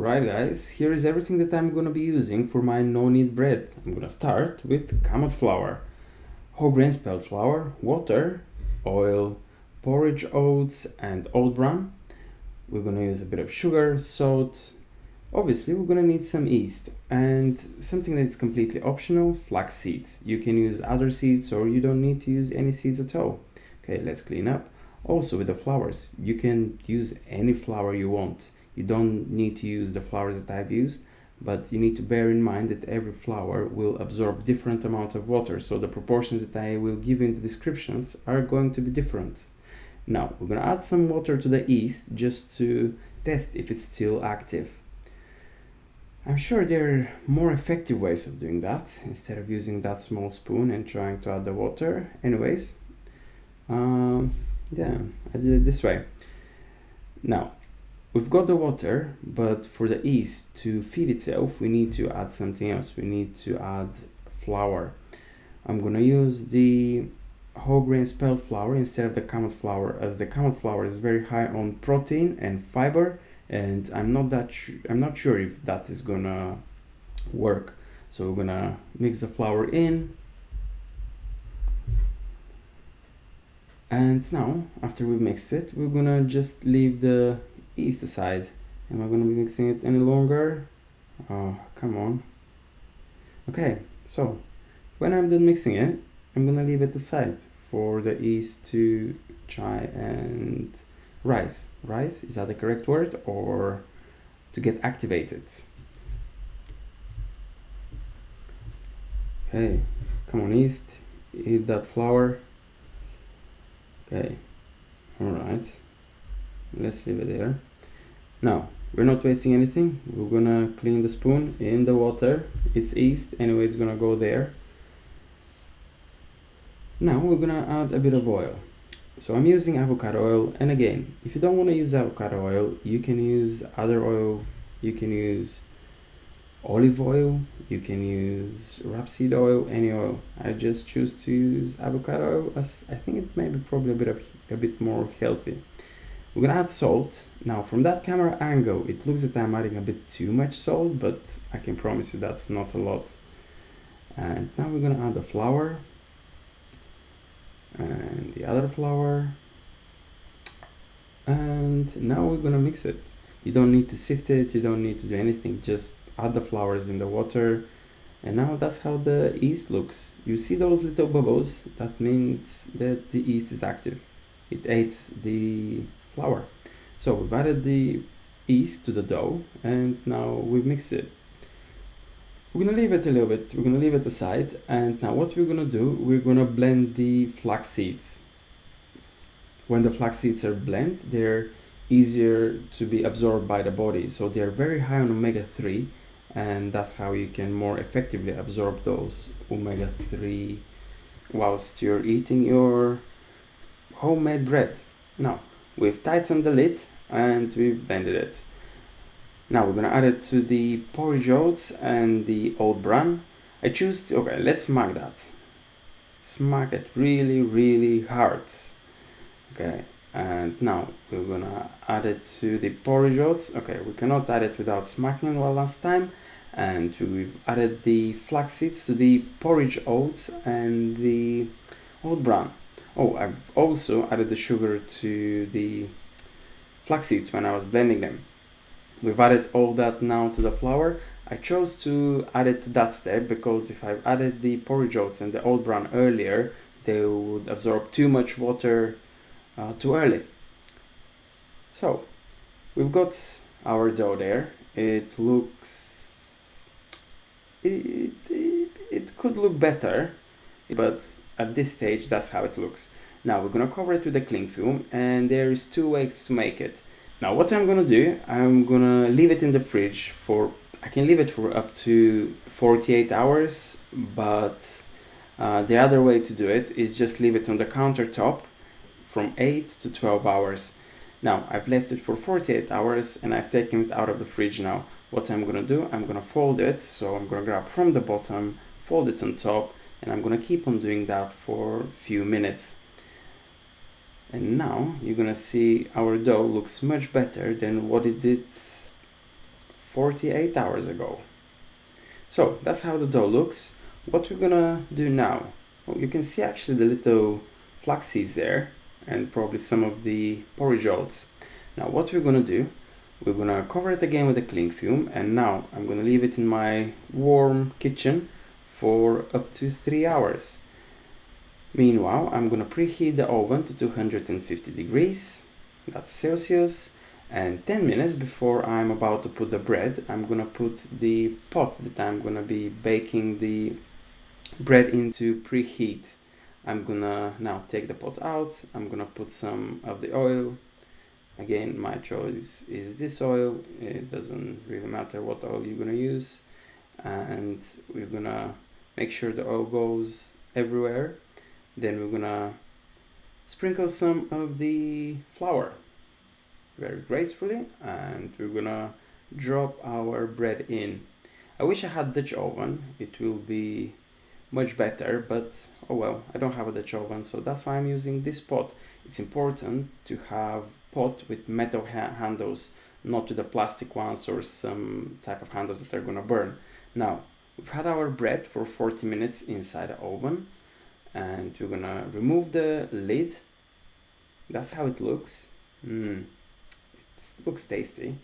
Alright guys, here is everything that I'm gonna be using for my no-knead bread. I'm gonna start with Kamut flour, Wholegrain spelt flour, water, oil, porridge oats and oat bran. We're gonna use a bit of sugar, salt. Obviously we're gonna need some yeast and something that's completely optional, flax seeds. You can use other seeds or you don't need to use any seeds at all. Okay, let's clean up. Also with the flours, you can use any flour you want. You don't need to use the flours that I've used, but you need to bear in mind that every flour will absorb different amounts of water, so the proportions that I will give you in the descriptions are going to be different. Now, we're going to add some water to the yeast just to test if it's still active. I'm sure there are more effective ways of doing that, instead of using that small spoon and trying to add the water. Anyways, yeah, I did it this way. Now, we've got the water, but for the yeast to feed itself, we need to add something else. We need to add flour. I'm gonna use the Wholegrain spelt flour instead of the Kamut flour, as the Kamut flour is very high on protein and fiber, and I'm not sure if that is gonna work. So we're gonna mix the flour in. And now, after we've mixed it, we're gonna just leave the yeast aside. Am I gonna be mixing it any longer? Oh, come on. Okay, so when I'm done mixing it, I'm gonna leave it aside for the yeast to try and rise. Rise, is that the correct word? Or to get activated? Okay, come on yeast, eat that flour. Okay, all right, let's leave it there. Now, we're not wasting anything. We're gonna clean the spoon in the water. It's yeast, anyway, it's gonna go there. Now we're gonna add a bit of oil. So I'm using avocado oil, and again, if you don't want to use avocado oil, you can use other oil. You can use olive oil, you can use rapeseed oil, any oil. I just choose to use avocado oil as I think it may be probably a bit more healthy. We're gonna add salt. Now from that camera angle, it looks that I'm adding a bit too much salt, but I can promise you that's not a lot. And now we're gonna add the flour and the other flour, and now we're gonna mix it. You don't need to sift it, you don't need to do anything, just add the flours in the water. And now that's how the yeast looks. You see those little bubbles? That means that the yeast is active. It ate the flour. So we've added the yeast to the dough and now we've mixed it. We're gonna leave it a little bit, we're gonna leave it aside, and now what we're gonna do, we're gonna blend the flax seeds. When the flax seeds are blended, they're easier to be absorbed by the body, so they're very high on omega-3, and that's how you can more effectively absorb those omega-3 whilst you're eating your homemade bread. Now, we've tightened the lid and we've blended it. Now we're gonna add it to the porridge oats and the oat bran. Okay, let's smack that. Smack it really, really hard. Okay, and now we're gonna add it to the porridge oats. Okay, we cannot add it without smacking one last time. And we've added the flax seeds to the porridge oats and the oat bran. Oh, I've also added the sugar to the flax seeds when I was blending them. We've added all that now to the flour. I chose to add it to that step because if I added the porridge oats and the oat bran earlier, they would absorb too much water too early. So we've got our dough there. It looks it could look better, but at this stage that's how it looks. Now we're gonna cover it with a cling film, and there is 2 ways to make it. Now what I'm gonna do, I'm gonna leave it in the fridge I can leave it for up to 48 hours, but the other way to do it is just leave it on the countertop from 8 to 12 hours. Now I've left it for 48 hours and I've taken it out of the fridge now. What I'm gonna do, I'm gonna fold it, so I'm gonna grab from the bottom, fold it on top, and I'm gonna keep on doing that for a few minutes. And now you're gonna see our dough looks much better than what it did 48 hours ago. So that's how the dough looks. What we're gonna do now, well, you can see actually the little flax seeds there and probably some of the porridge oats. Now what we're gonna do, we're gonna cover it again with a cling film, and now I'm gonna leave it in my warm kitchen for up to 3 hours. Meanwhile, I'm gonna preheat the oven to 250 degrees, that's Celsius, and 10 minutes before I'm about to put the bread, I'm gonna put the pot that I'm gonna be baking the bread into preheat. I'm gonna now take the pot out, I'm gonna put some of the oil. Again, my choice is this oil. It doesn't really matter what oil you're gonna use. And we're gonna make sure the oil goes everywhere. Then we're gonna sprinkle some of the flour very gracefully, and we're gonna drop our bread in. I wish I had Dutch oven, it will be much better, but oh well, I don't have a Dutch oven, so that's why I'm using this pot. It's important to have pot with metal handles, not with the plastic ones or some type of handles that are gonna burn. Now, we've had our bread for 40 minutes inside the oven, and we're gonna remove the lid. That's how it looks. It looks tasty.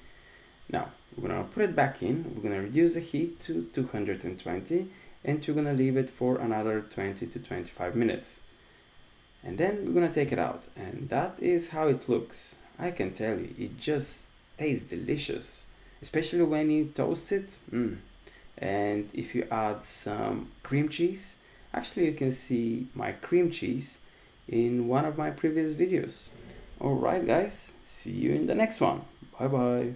Now, we're gonna put it back in, we're gonna reduce the heat to 220, and we're gonna leave it for another 20 to 25 minutes. And then we're gonna take it out, and that is how it looks. I can tell you, it just tastes delicious, especially when you toast it. And if you add some cream cheese, actually you can see my cream cheese in one of my previous videos. Alright guys, see you in the next one. Bye bye.